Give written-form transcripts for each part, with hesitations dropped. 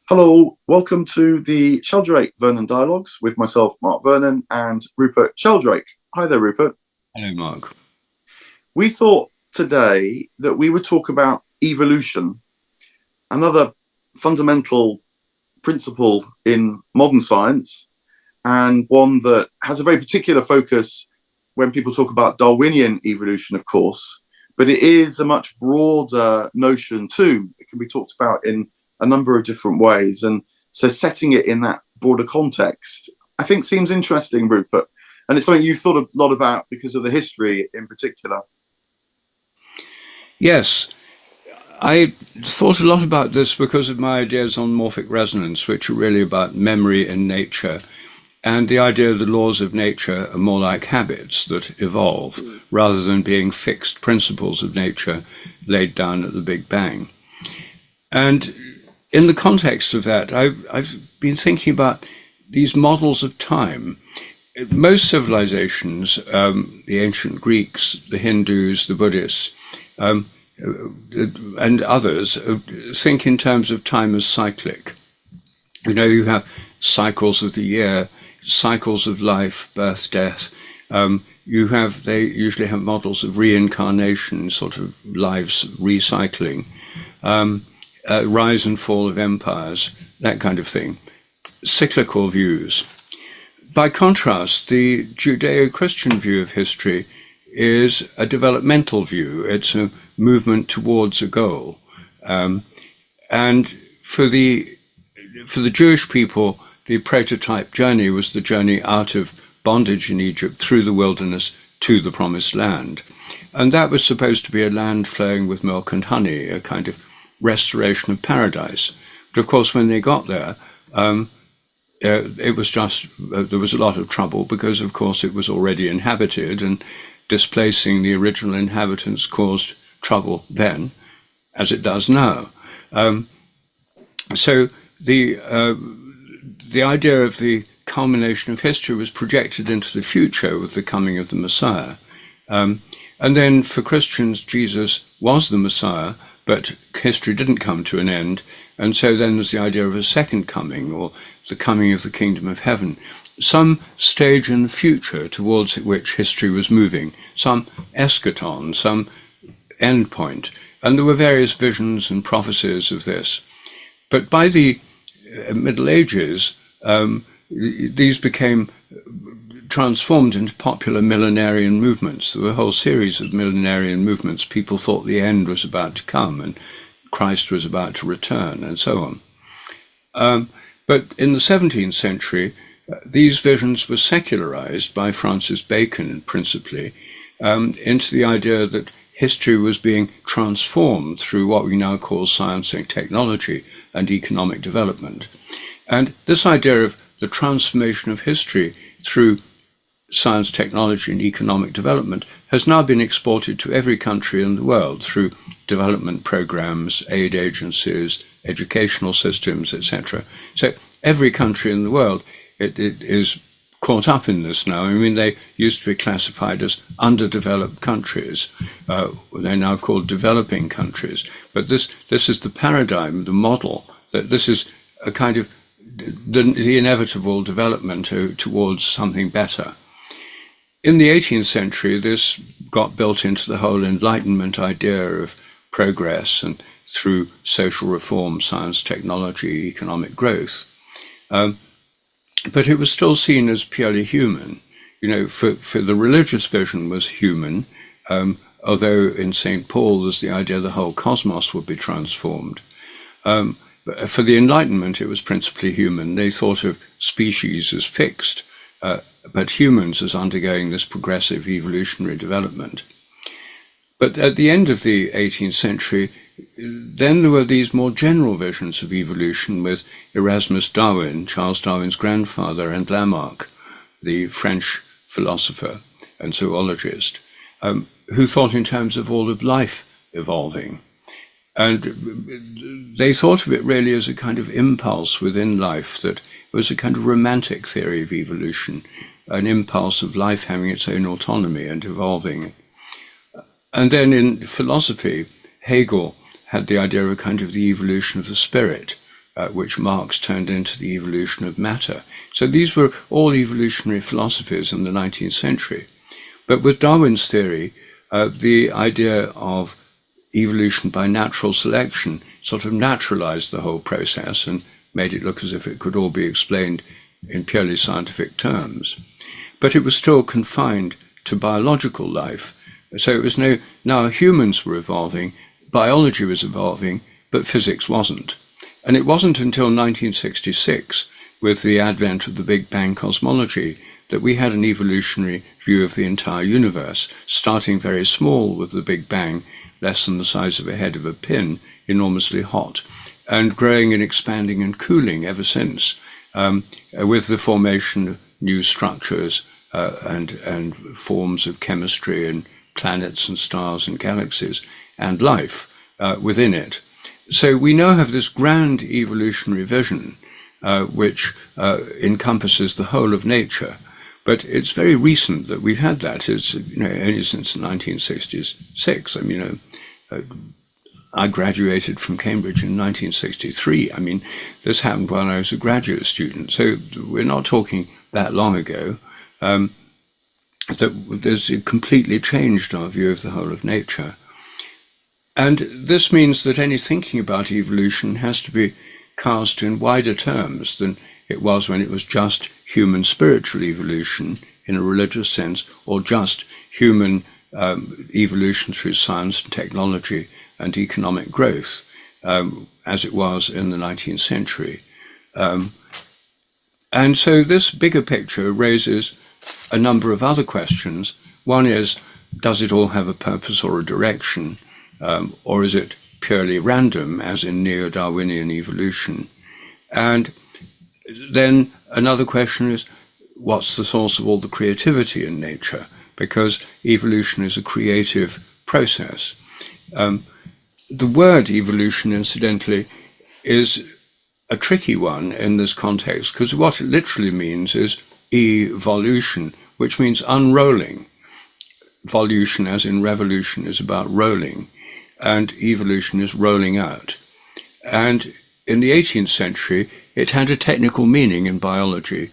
Hello, welcome to the Sheldrake-Vernon dialogues with myself, Mark Vernon, and Rupert Sheldrake. Hi there, Rupert. Hello, Mark. We thought today that we would talk about evolution, another fundamental principle in modern science, and one that has a very particular focus when people talk about Darwinian evolution, of course, but it is a much broader notion too. It can be talked about in a number of different ways. And so setting it in that broader context, I think seems interesting, Rupert. And it's something you thought a lot about because of the history in particular. Yes, I thought a lot about this because of my ideas on morphic resonance, which are really about memory and nature, and the idea of the laws of nature are more like habits that evolve rather than being fixed principles of nature laid down at the Big Bang. And in the context of that, I've been thinking about these models of time. Most civilizations, the ancient Greeks, the Hindus, the Buddhists, and others, think in terms of time as cyclic. You know, you have cycles of the year, cycles of life, birth, death. They usually have models of reincarnation, sort of lives recycling, rise and fall of empires, that kind of thing. Cyclical views. By contrast, the Judeo-Christian view of history is a developmental view. It's a movement towards a goal. And for the Jewish people, the prototype journey was the journey out of bondage in Egypt through the wilderness to the promised land. And that was supposed to be a land flowing with milk and honey, a kind of restoration of paradise. But of course, when they got there, it was just, there was a lot of trouble because, of course, it was already inhabited, and displacing the original inhabitants caused trouble then, as it does now. So the idea of the culmination of history was projected into the future with the coming of the Messiah. And then for Christians, Jesus was the Messiah, but history didn't come to an end. And so then there's the idea of a second coming, or the coming of the kingdom of heaven, some stage in the future towards which history was moving, some eschaton, some end point. And there were various visions and prophecies of this. But by the Middle Ages, these became transformed into popular millenarian movements. There were a whole series of millenarian movements. People thought the end was about to come and Christ was about to return, and so on. But in the 17th century, these visions were secularized by Francis Bacon, principally, into the idea that history was being transformed through what we now call science and technology and economic development. And this idea of the transformation of history through science, technology, and economic development has now been exported to every country in the world through development programs, aid agencies, educational systems, etc. So every country in the world it is caught up in this now. I mean, they used to be classified as underdeveloped countries. They're now called developing countries. But this is the paradigm, the model, that this is a kind of the inevitable development towards something better. In the 18th century, this got built into the whole Enlightenment idea of progress and through social reform, science, technology, economic growth. But it was still seen as purely human. You know, for the religious vision was human, although in St. Paul there's the idea the whole cosmos would be transformed. But for the Enlightenment, it was principally human. They thought of species as fixed, but humans as undergoing this progressive evolutionary development. But at the end of the 18th century, then there were these more general visions of evolution with Erasmus Darwin, Charles Darwin's grandfather, and Lamarck, the French philosopher and zoologist, who thought in terms of all of life evolving. And they thought of it really as a kind of impulse within life, that it was a kind of romantic theory of evolution, an impulse of life having its own autonomy and evolving. And then in philosophy, Hegel had the idea of a kind of the evolution of the spirit, which Marx turned into the evolution of matter. So these were all evolutionary philosophies in the 19th century. But with Darwin's theory, the idea of evolution by natural selection sort of naturalized the whole process and made it look as if it could all be explained in purely scientific terms. But it was still confined to biological life. So it was now humans were evolving, biology was evolving, but physics wasn't. And it wasn't until 1966, with the advent of the Big Bang cosmology, that we had an evolutionary view of the entire universe, starting very small with the Big Bang, less than the size of a head of a pin, enormously hot, and growing and expanding and cooling ever since, with the formation of new structures and forms of chemistry and planets and stars and galaxies and life within it. So we now have this grand evolutionary vision which encompasses the whole of nature. But it's very recent that we've had that. It's only since 1966. I mean, I graduated from Cambridge in 1963. I mean, this happened when I was a graduate student. So we're not talking that long ago. That there's completely changed our view of the whole of nature. And this means that any thinking about evolution has to be cast in wider terms than it was when it was just human spiritual evolution in a religious sense, or just human evolution through science and technology and economic growth, as it was in the 19th century. And so this bigger picture raises a number of other questions. One is, does it all have a purpose or a direction, or is it purely random, as in neo-Darwinian evolution? And then another question is, what's the source of all the creativity in nature? Because evolution is a creative process. The word evolution, incidentally, is a tricky one in this context, because what it literally means is evolution, which means unrolling. Volution, as in revolution, is about rolling, and evolution is rolling out. And in the 18th century, it had a technical meaning in biology.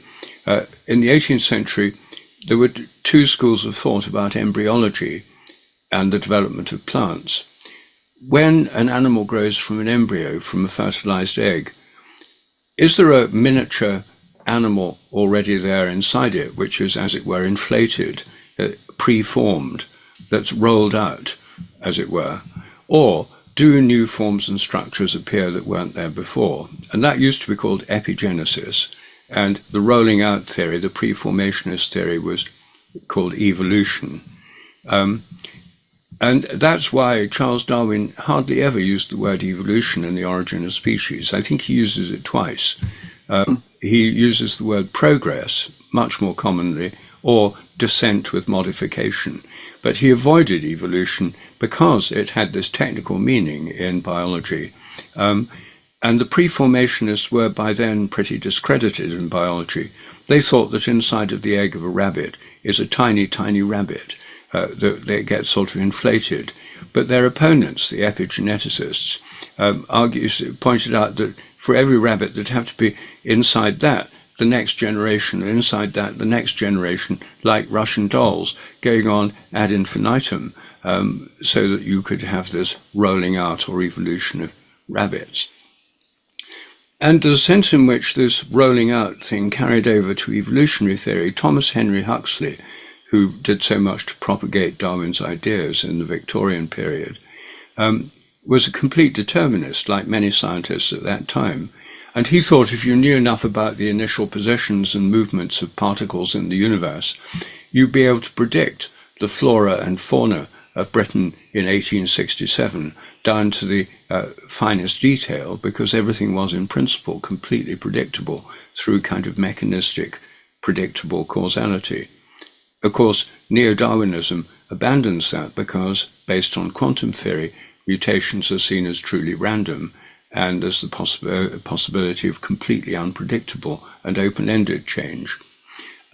In the 18th century, there were two schools of thought about embryology and the development of plants. When an animal grows from an embryo, from a fertilized egg, is there a miniature animal already there inside it, which is, as it were, inflated, preformed, that's rolled out, as it were? Or do new forms and structures appear that weren't there before? And that used to be called epigenesis. And the rolling out theory, the preformationist theory, was called evolution. And that's why Charles Darwin hardly ever used the word evolution in The Origin of Species. I think he uses it twice. He uses the word progress much more commonly, or descent with modification. But he avoided evolution because it had this technical meaning in biology. And the preformationists were by then pretty discredited in biology. They thought that inside of the egg of a rabbit is a tiny, tiny rabbit that gets sort of inflated. But their opponents, the epigeneticists, pointed out that for every rabbit, there'd have to be inside that the next generation, and inside that the next generation, like Russian dolls, going on ad infinitum, so that you could have this rolling out or evolution of rabbits. And the sense in which this rolling out thing carried over to evolutionary theory, Thomas Henry Huxley, who did so much to propagate Darwin's ideas in the Victorian period, was a complete determinist, like many scientists at that time. And he thought if you knew enough about the initial positions and movements of particles in the universe, you'd be able to predict the flora and fauna of Britain in 1867 down to the finest detail, because everything was in principle completely predictable through kind of mechanistic, predictable causality. Of course, neo-Darwinism abandons that because, based on quantum theory, mutations are seen as truly random, and there's the possibility of completely unpredictable and open-ended change.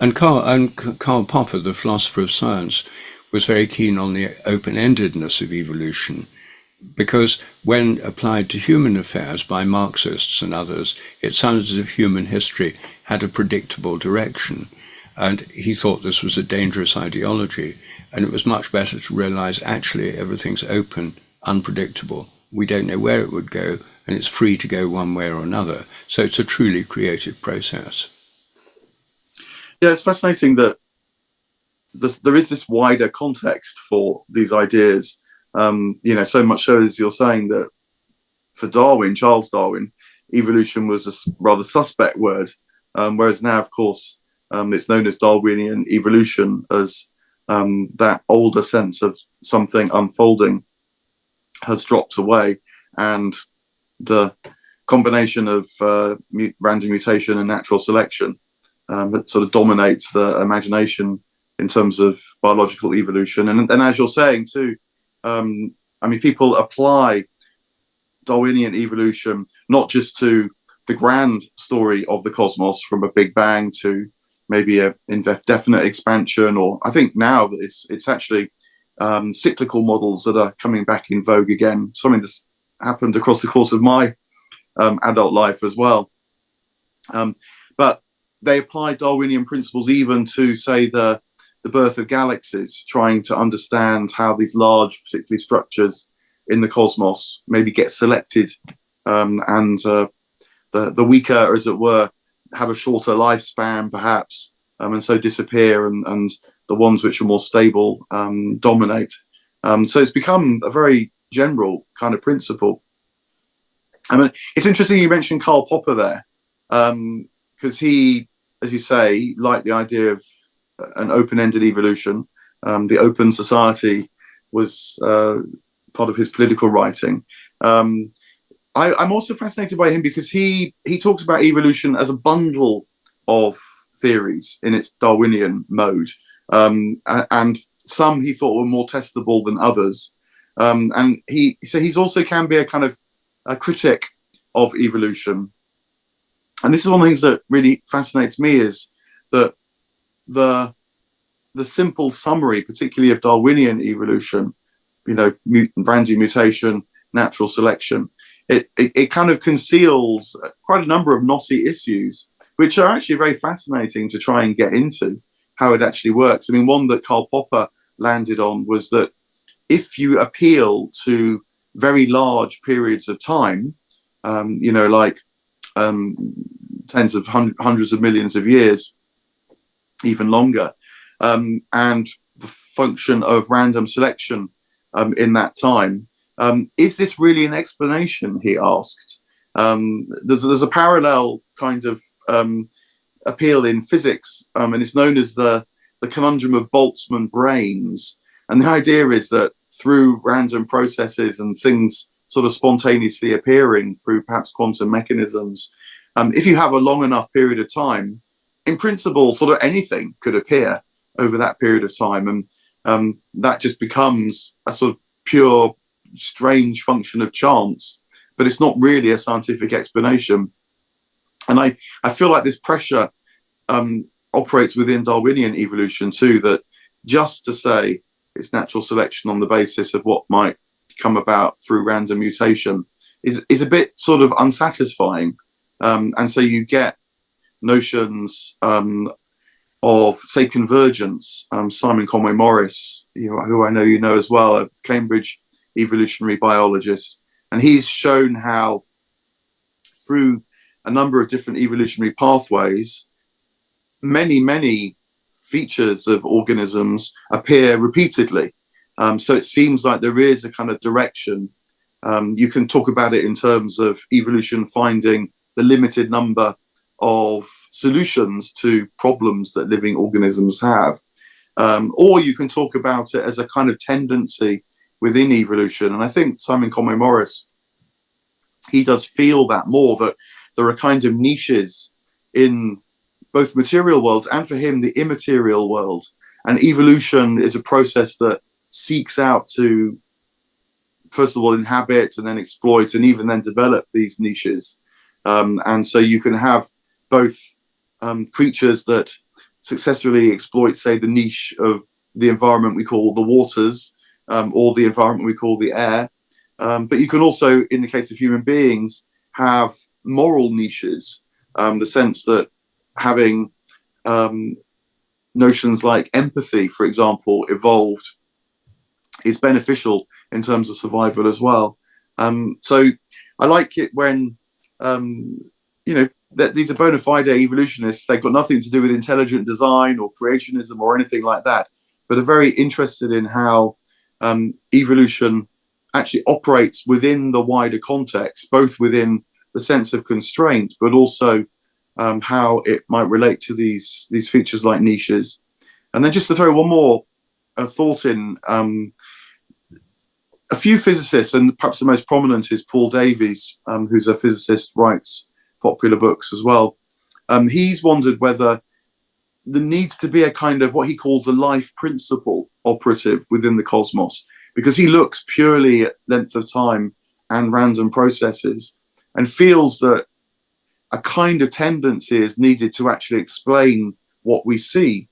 And Karl Popper, the philosopher of science, was very keen on the open-endedness of evolution. because when applied to human affairs by Marxists and others, it sounded as if human history had a predictable direction. And he thought this was a dangerous ideology, and it was much better to realize actually everything's open, unpredictable. We don't know where it would go, and it's free to go one way or another. So it's a truly creative process. Yeah, it's fascinating that there is this wider context for these ideas. So much so, as you're saying, that for Darwin, Charles Darwin, evolution was a rather suspect word, whereas now, of course, it's known as Darwinian evolution, as that older sense of something unfolding has dropped away, and the combination of random mutation and natural selection that sort of dominates the imagination in terms of biological evolution. And as you're saying too, people apply Darwinian evolution not just to the grand story of the cosmos from a Big Bang to maybe a indefinite expansion, or I think now that it's actually cyclical models that are coming back in vogue again, something that's happened across the course of my adult life as well. But they apply Darwinian principles even to, say, the birth of galaxies, trying to understand how these large, particularly structures in the cosmos, maybe get selected, and the weaker, as it were, have a shorter lifespan, perhaps, and so disappear, and the ones which are more stable dominate. So it's become a very general kind of principle. I mean, it's interesting you mentioned Karl Popper there, because he, as you say, liked the idea of an open-ended evolution. The open society was part of his political writing. I'm also fascinated by him because he talks about evolution as a bundle of theories in its Darwinian mode, and some he thought were more testable than others. And he's also can be a kind of a critic of evolution. And this is one of the things that really fascinates me, is that the simple summary, particularly of Darwinian evolution, random mutation, natural selection, it kind of conceals quite a number of knotty issues, which are actually very fascinating to try and get into how it actually works. I mean, one that Karl Popper landed on was that if you appeal to very large periods of time, tens of hundreds of millions of years, even longer, and the function of random selection in that time, is this really an explanation, he asked. There's a parallel kind of appeal in physics, and it's known as the conundrum of Boltzmann brains. And the idea is that through random processes and things sort of spontaneously appearing through perhaps quantum mechanisms, if you have a long enough period of time, in principle, sort of anything could appear over that period of time. And that just becomes a sort of pure, strange function of chance, but it's not really a scientific explanation. And I feel like this pressure operates within Darwinian evolution too, that just to say it's natural selection on the basis of what might come about through random mutation is a bit sort of unsatisfying. And so you get notions of, say, convergence. Simon Conway Morris, who I know you know as well, a Cambridge evolutionary biologist, and he's shown how through a number of different evolutionary pathways, many features of organisms appear repeatedly. So it seems like there is a kind of direction. You can talk about it in terms of evolution finding the limited number of solutions to problems that living organisms have. Or you can talk about it as a kind of tendency within evolution. And I think Simon Conway Morris, he does feel that more, that there are kind of niches in both material worlds and, for him, the immaterial world. And evolution is a process that seeks out to, first of all, inhabit and then exploit and even then develop these niches. And so you can have both creatures that successfully exploit, say, the niche of the environment we call the waters, or the environment we call the air, But you can also, in the case of human beings, have moral niches, the sense that having notions like empathy, for example, evolved is beneficial in terms of survival as well. So I like it when, that these are bona fide evolutionists. They've got nothing to do with intelligent design or creationism or anything like that, but are very interested in how evolution actually operates within the wider context, both within the sense of constraint, but also how it might relate to these features like niches. And then just to throw one more thought in, a few physicists, and perhaps the most prominent is Paul Davies, who's a physicist, writes popular books as well. He's wondered whether there needs to be a kind of what he calls a life principle operative within the cosmos, because he looks purely at length of time and random processes and feels that a kind of tendency is needed to actually explain what we see,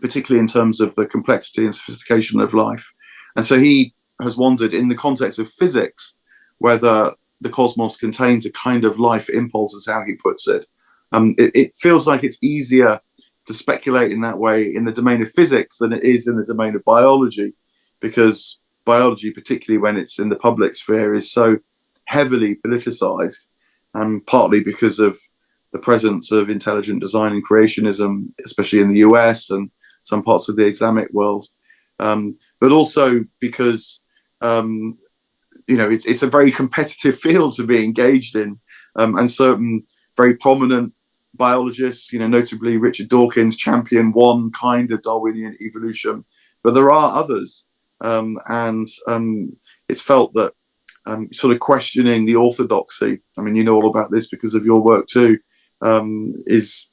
particularly in terms of the complexity and sophistication of life. And so he has wondered, in the context of physics, whether the cosmos contains a kind of life impulse, is how he puts it. It feels like it's easier to speculate in that way in the domain of physics than it is in the domain of biology, because biology, particularly when it's in the public sphere, is so heavily politicized, and partly because of the presence of intelligent design and creationism, especially in the US and some parts of the Islamic world, but also because it's a very competitive field to be engaged in, and certain very prominent biologists, notably Richard Dawkins, champion one kind of Darwinian evolution, but there are others, and it's felt that sort of questioning the orthodoxy, I mean, you know all about this because of your work too, is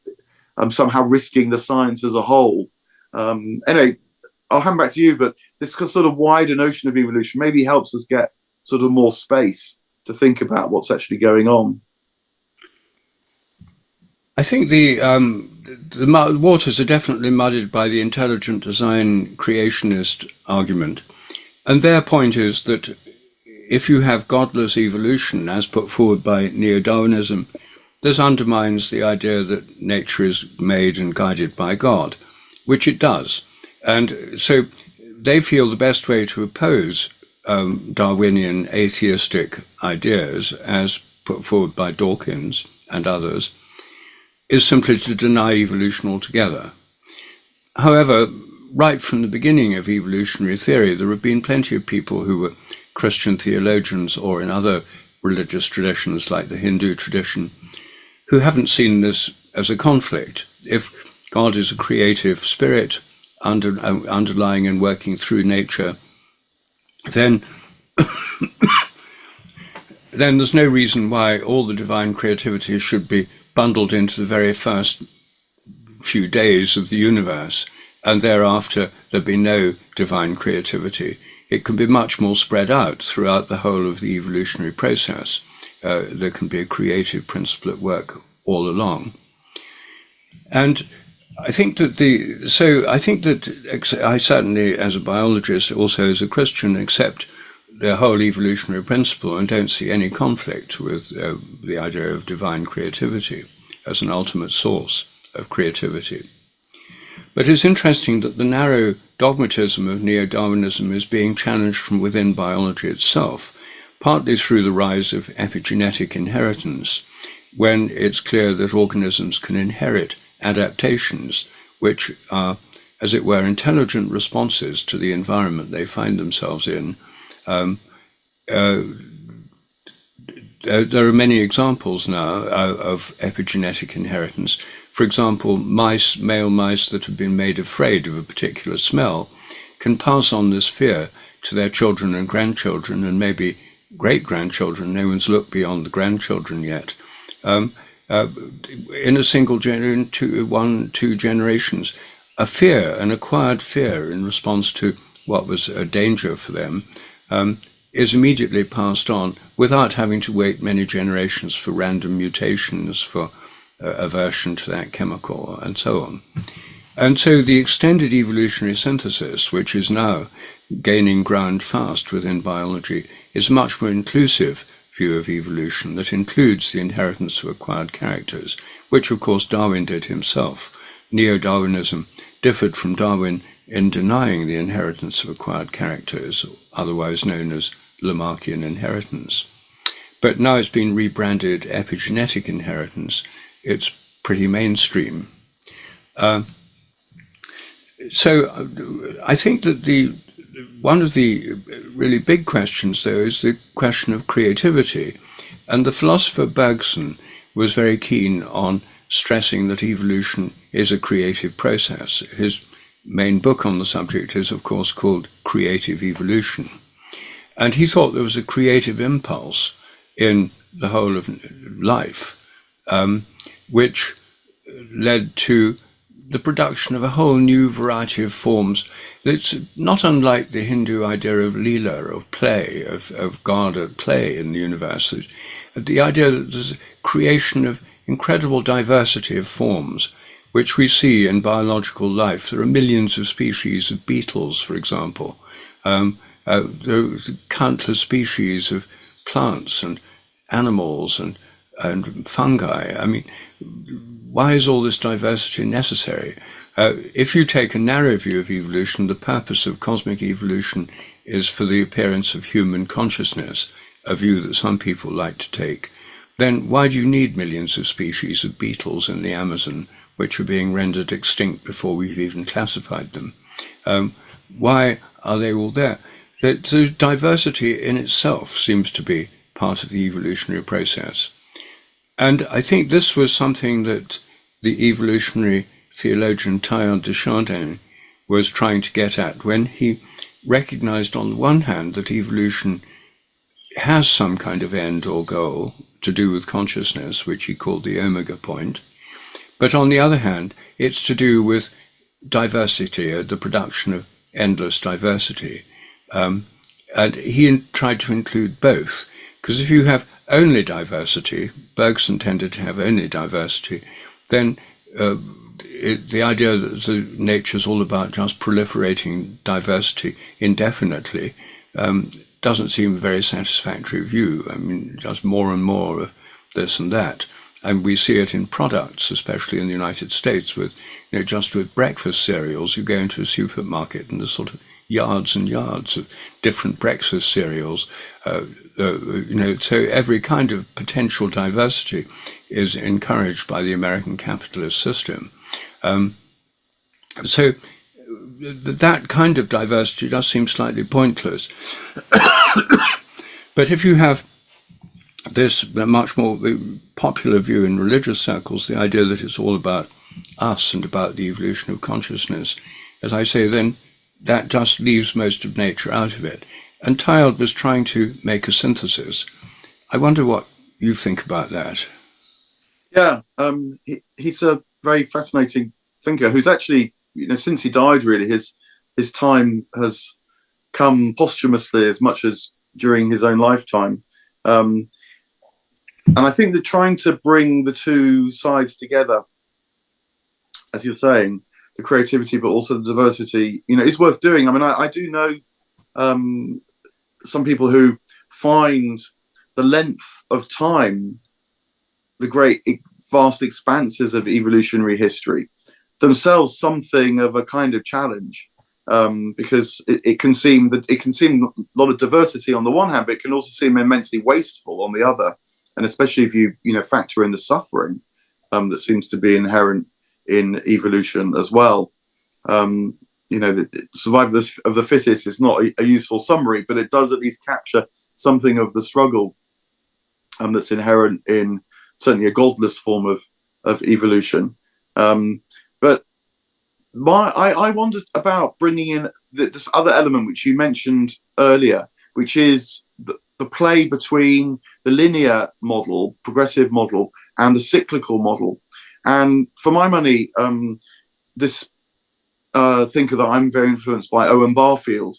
somehow risking the science as a whole. Anyway, I'll hand back to you, but this sort of wider notion of evolution maybe helps us get sort of more space to think about what's actually going on. I think the waters are definitely muddied by the intelligent design creationist argument. And their point is that if you have godless evolution, as put forward by neo-Darwinism, this undermines the idea that nature is made and guided by God, which it does. And so they feel the best way to oppose Darwinian atheistic ideas, as put forward by Dawkins and others, is simply to deny evolution altogether. However, right from the beginning of evolutionary theory, there have been plenty of people who were Christian theologians or in other religious traditions like the Hindu tradition who haven't seen this as a conflict. If God is a creative spirit underlying and working through nature, then there's no reason why all the divine creativity should be bundled into the very first few days of the universe, and thereafter there be no divine creativity. It can be much more spread out throughout the whole of the evolutionary process. There can be a creative principle at work all along. And I think that I certainly, as a biologist, also as a Christian, accept the whole evolutionary principle and don't see any conflict with the idea of divine creativity as an ultimate source of creativity. But it's interesting that the narrow dogmatism of neo-Darwinism is being challenged from within biology itself, partly through the rise of epigenetic inheritance, when it's clear that organisms can inherit adaptations which are, as it were, intelligent responses to the environment they find themselves in. There are many examples now of epigenetic inheritance. For example, male mice that have been made afraid of a particular smell can pass on this fear to their children and grandchildren and maybe great-grandchildren. No one's looked beyond the grandchildren yet. In a single two generations, an acquired fear in response to what was a danger for them, is immediately passed on without having to wait many generations for random mutations, for aversion to that chemical, and so on. And so the extended evolutionary synthesis, which is now gaining ground fast within biology, is a much more inclusive view of evolution that includes the inheritance of acquired characters, which of course Darwin did himself. Neo-Darwinism differed from Darwin in denying the inheritance of acquired characters, otherwise known as Lamarckian inheritance. But now it's been rebranded epigenetic inheritance. It's pretty mainstream. So I think that one of the really big questions, though, is the question of creativity. And the philosopher Bergson was very keen on stressing that evolution is a creative process. His main book on the subject is, of course, called Creative Evolution. And he thought there was a creative impulse in the whole of life, which led to the production of a whole new variety of forms that's not unlike the Hindu idea of Leela, of play, of God at play in the universe. The idea that there's a creation of incredible diversity of forms, which we see in biological life. There are millions of species of beetles, for example. There are countless species of plants and animals and fungi. I mean, why is all this diversity necessary? If you take a narrow view of evolution, the purpose of cosmic evolution is for the appearance of human consciousness, a view that some people like to take. Then why do you need millions of species of beetles in the Amazon, which are being rendered extinct before we've even classified them? Why are they all there? The diversity in itself seems to be part of the evolutionary process. And I think this was something that the evolutionary theologian Teilhard de Chardin was trying to get at when he recognized, on the one hand, that evolution has some kind of end or goal to do with consciousness, which he called the omega point. But on the other hand, it's to do with diversity, the production of endless diversity. And he tried to include both, because if you have only diversity, Bergson tended to have only diversity, then the idea that nature is all about just proliferating diversity indefinitely doesn't seem a very satisfactory view. I mean, just more and more of this and that. And we see it in products, especially in the United States, with, just with breakfast cereals. You go into a supermarket and there's sort of yards and yards of different breakfast cereals. So every kind of potential diversity is encouraged by the American capitalist system. So that kind of diversity does seem slightly pointless. But if you have this much more popular view in religious circles, the idea that it's all about us and about the evolution of consciousness, as I say, then that just leaves most of nature out of it. And Teilhard was trying to make a synthesis. I wonder what you think about that. Yeah, he's a very fascinating thinker who's actually, since he died, really, his time has come posthumously as much as during his own lifetime. And I think that trying to bring the two sides together, as you're saying, the creativity, but also the diversity, is worth doing. I mean, I do know some people who find the length of time, the great vast expanses of evolutionary history themselves something of a kind of challenge, because it can seem a lot of diversity on the one hand, but it can also seem immensely wasteful on the other. And especially if you factor in the suffering that seems to be inherent in evolution as well. The survival of the fittest is not a useful summary, but it does at least capture something of the struggle that's inherent in certainly a godless form of evolution. But I wondered about bringing in this other element which you mentioned earlier, which is the play between the linear model, progressive model, and the cyclical model. And for my money, this thinker that I'm very influenced by, Owen Barfield,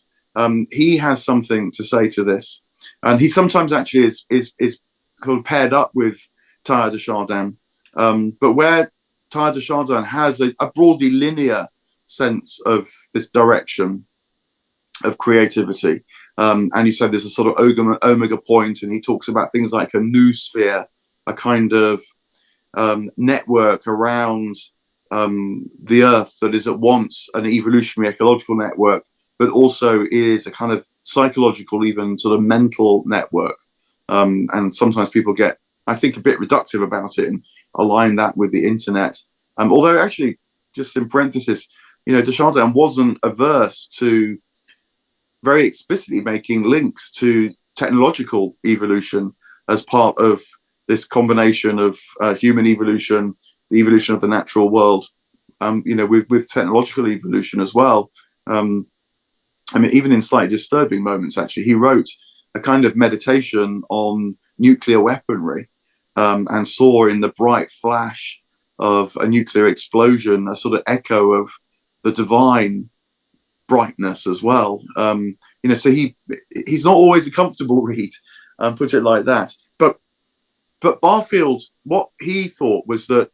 he has something to say to this. And he sometimes actually is kind of paired up with Teilhard de Chardin. But where Teilhard de Chardin has a broadly linear sense of this direction of creativity, And you said there's a sort of omega point, and he talks about things like a noosphere, a kind of network around the Earth that is at once an evolutionary ecological network, but also is a kind of psychological, even sort of mental network. And sometimes people get, I think, a bit reductive about it and align that with the internet. Although actually, just in parenthesis, de Chardin wasn't averse to very explicitly making links to technological evolution as part of this combination of human evolution, the evolution of the natural world, with technological evolution as well. Even in slightly disturbing moments, actually, he wrote a kind of meditation on nuclear weaponry, and saw in the bright flash of a nuclear explosion a sort of echo of the divine brightness as well. So he's not always a comfortable read, put it like that. But Barfield, what he thought was that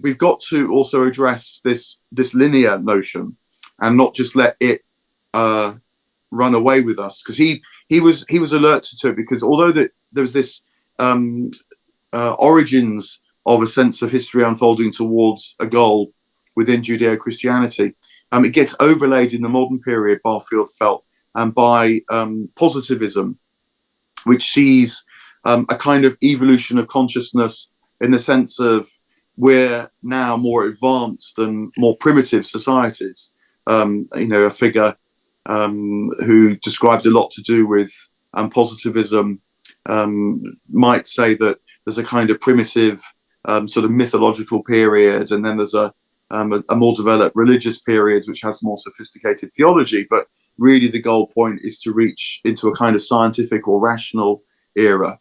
we've got to also address this linear notion and not just let it run away with us, because he was alert to it, because although there was this origins of a sense of history unfolding towards a goal within Judeo-Christianity, it gets overlaid in the modern period, Barfield felt, by positivism, which sees a kind of evolution of consciousness in the sense of we're now more advanced than more primitive societies. A figure who described a lot to do with positivism might say that there's a kind of primitive sort of mythological period, and then there's a more developed religious period which has more sophisticated theology. But really the goal point is to reach into a kind of scientific or rational era,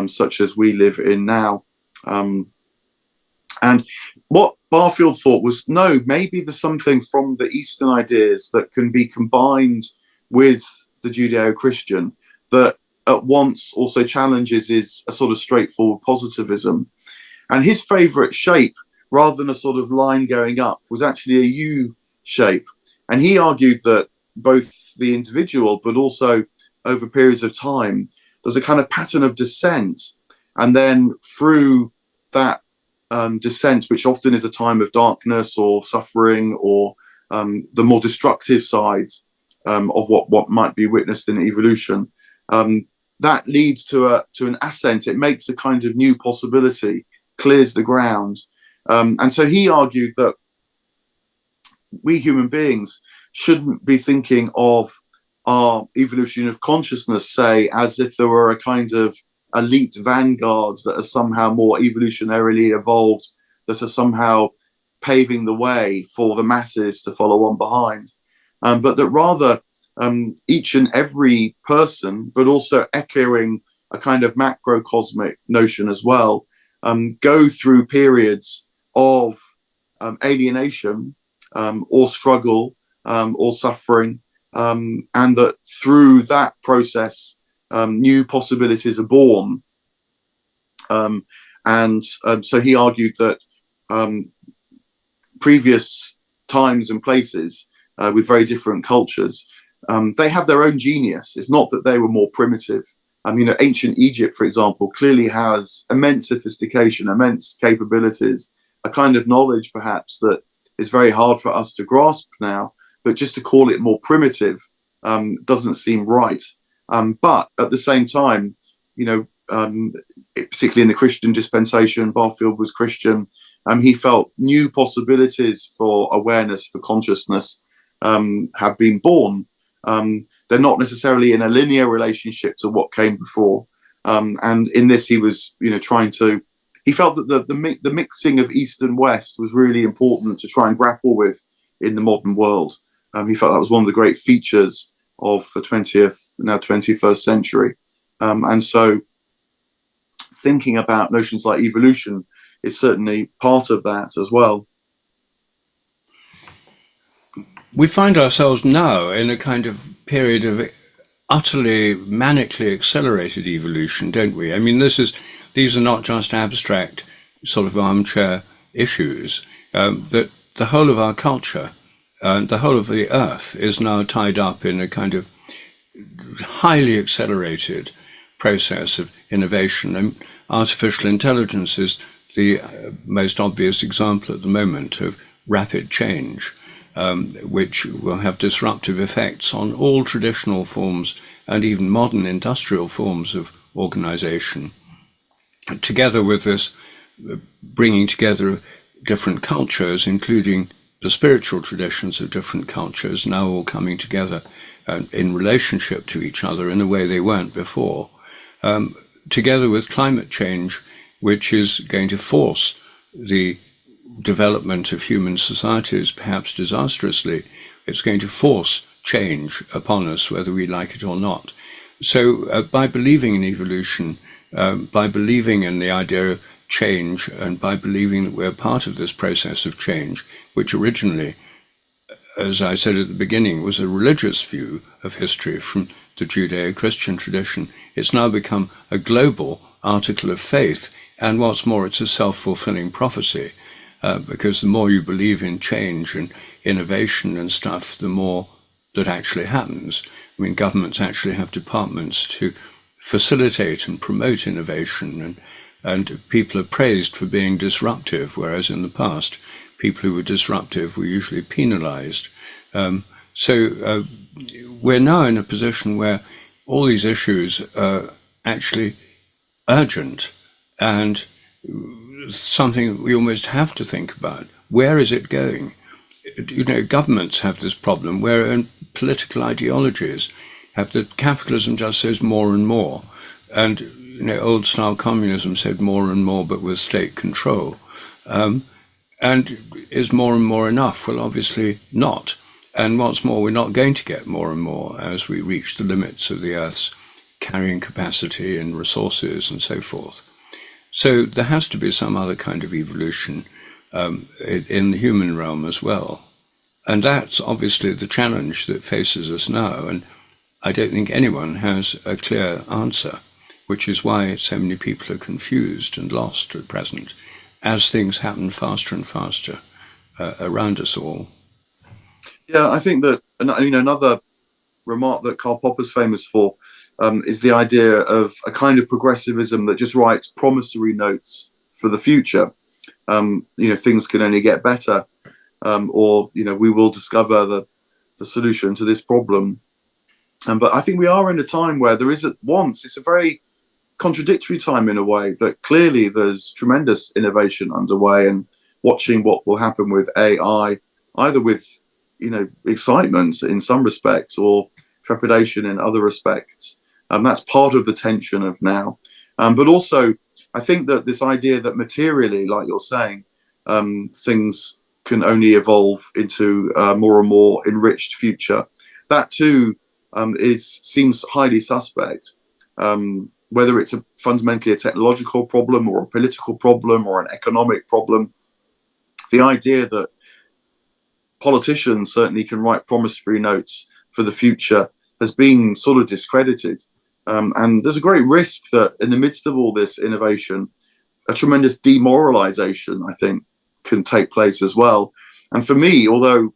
such as we live in now. And what Barfield thought was, no, maybe there's something from the Eastern ideas that can be combined with the Judeo-Christian that at once also challenges is a sort of straightforward positivism. And his favorite shape, rather than a sort of line going up, was actually a U shape. And he argued that both the individual, but also over periods of time, there's a kind of pattern of descent. And then through that descent, which often is a time of darkness or suffering or the more destructive sides of what might be witnessed in evolution, that leads to an ascent. It makes a kind of new possibility, clears the ground. And so he argued that we human beings shouldn't be thinking of our evolution of consciousness, say, as if there were a kind of elite vanguards that are somehow more evolutionarily evolved, that are somehow paving the way for the masses to follow on behind. But that rather each and every person, but also echoing a kind of macrocosmic notion as well, go through periods of alienation or struggle or suffering, and that through that process new possibilities are born. So he argued that previous times and places with very different cultures, they have their own genius. It's not that they were more primitive. Ancient Egypt, for example, clearly has immense sophistication, immense capabilities, a kind of knowledge perhaps that is very hard for us to grasp now, but just to call it more primitive doesn't seem right. But at the same time, particularly in the Christian dispensation, Barfield was Christian, he felt new possibilities for awareness, for consciousness have been born. They're not necessarily in a linear relationship to what came before. And in this, he was, he felt that the mixing of East and West was really important to try and grapple with in the modern world. He felt that was one of the great features of the 20th, now 21st century. And so thinking about notions like evolution is certainly part of that as well. We find ourselves now in a kind of period of utterly manically accelerated evolution, don't we? These are not just abstract sort of armchair issues, that the whole of our culture, the whole of the earth is now tied up in a kind of highly accelerated process of innovation. And artificial intelligence is the most obvious example at the moment of rapid change, which will have disruptive effects on all traditional forms and even modern industrial forms of organization. Together with this bringing together different cultures, including the spiritual traditions of different cultures, now all coming together in relationship to each other in a way they weren't before, together with climate change, which is going to force the development of human societies, perhaps disastrously. It's going to force change upon us, whether we like it or not. So by believing in evolution, by believing in the idea of change, and by believing that we're part of this process of change, which originally, as I said at the beginning, was a religious view of history from the Judeo-Christian tradition, it's now become a global article of faith, and what's more, it's a self-fulfilling prophecy, because the more you believe in change and innovation and stuff, the more that actually happens. I mean, governments actually have departments to facilitate and promote innovation, and people are praised for being disruptive, whereas in the past, people who were disruptive were usually penalized. So we're now in a position where all these issues are actually urgent and something we almost have to think about. Where is it going? You know, governments have this problem where political ideologies have that capitalism just says more and more. And, you know, old style communism said more and more, but with state control. And is more and more enough? Well, obviously not. And what's more, we're not going to get more and more as we reach the limits of the Earth's carrying capacity and resources and so forth. So there has to be some other kind of evolution in the human realm as well. And that's obviously the challenge that faces us now. And I don't think anyone has a clear answer, which is why so many people are confused and lost at present, as things happen faster and faster around us all. Yeah, I think that, you know, another remark that Karl Popper's famous for is the idea of a kind of progressivism that just writes promissory notes for the future. You know, things can only get better, or, you know, we will discover the solution to this problem. But I think we are in a time where there is, at once, it's a very contradictory time in a way, that clearly there's tremendous innovation underway, and watching what will happen with AI, either with, you know, excitement in some respects or trepidation in other respects. That's part of the tension of now. But also, I think that this idea that materially, like you're saying, things can only evolve into a more and more enriched future, that too seems highly suspect. Whether it's fundamentally a technological problem or a political problem or an economic problem, the idea that politicians certainly can write promissory notes for the future has been sort of discredited. And there's a great risk that in the midst of all this innovation, a tremendous demoralization, I think, can take place as well. And for me, although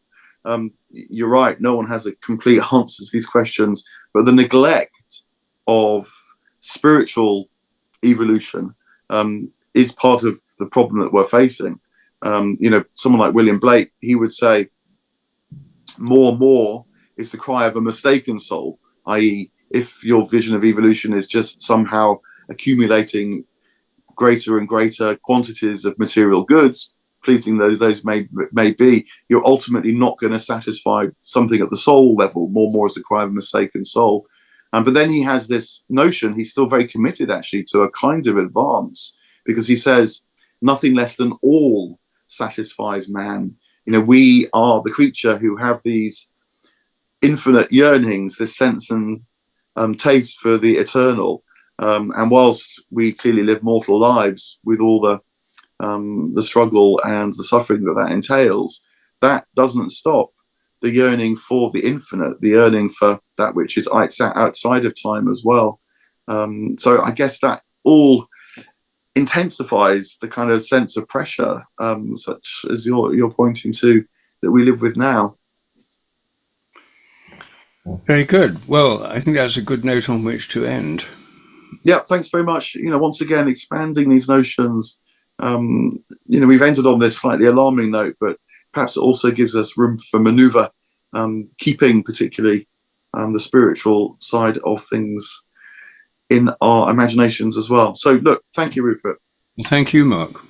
you're right, no one has a complete answer to these questions, but the neglect of spiritual evolution is part of the problem that we're facing. You know, someone like William Blake, he would say, more is the cry of a mistaken soul, i.e., if your vision of evolution is just somehow accumulating greater and greater quantities of material goods, pleasing though those may be, you're ultimately not going to satisfy something at the soul level. More is the cry of a mistaken soul. But then he has this notion, he's still very committed actually to a kind of advance, because he says nothing less than all satisfies man. You know, we are the creature who have these infinite yearnings, this sense and taste for the eternal. And whilst we clearly live mortal lives with all the struggle and the suffering that entails, that doesn't stop the yearning for the infinite, the yearning for that which is outside of time as well. So I guess that all intensifies the kind of sense of pressure, such as you're pointing to, that we live with now. Very good. Well, I think that's a good note on which to end. Yeah, thanks very much. Once again, expanding these notions. We've ended on this slightly alarming note, but perhaps it also gives us room for maneuver, keeping particularly the spiritual side of things in our imaginations as well. So, look, thank you, Rupert. Thank you, Mark.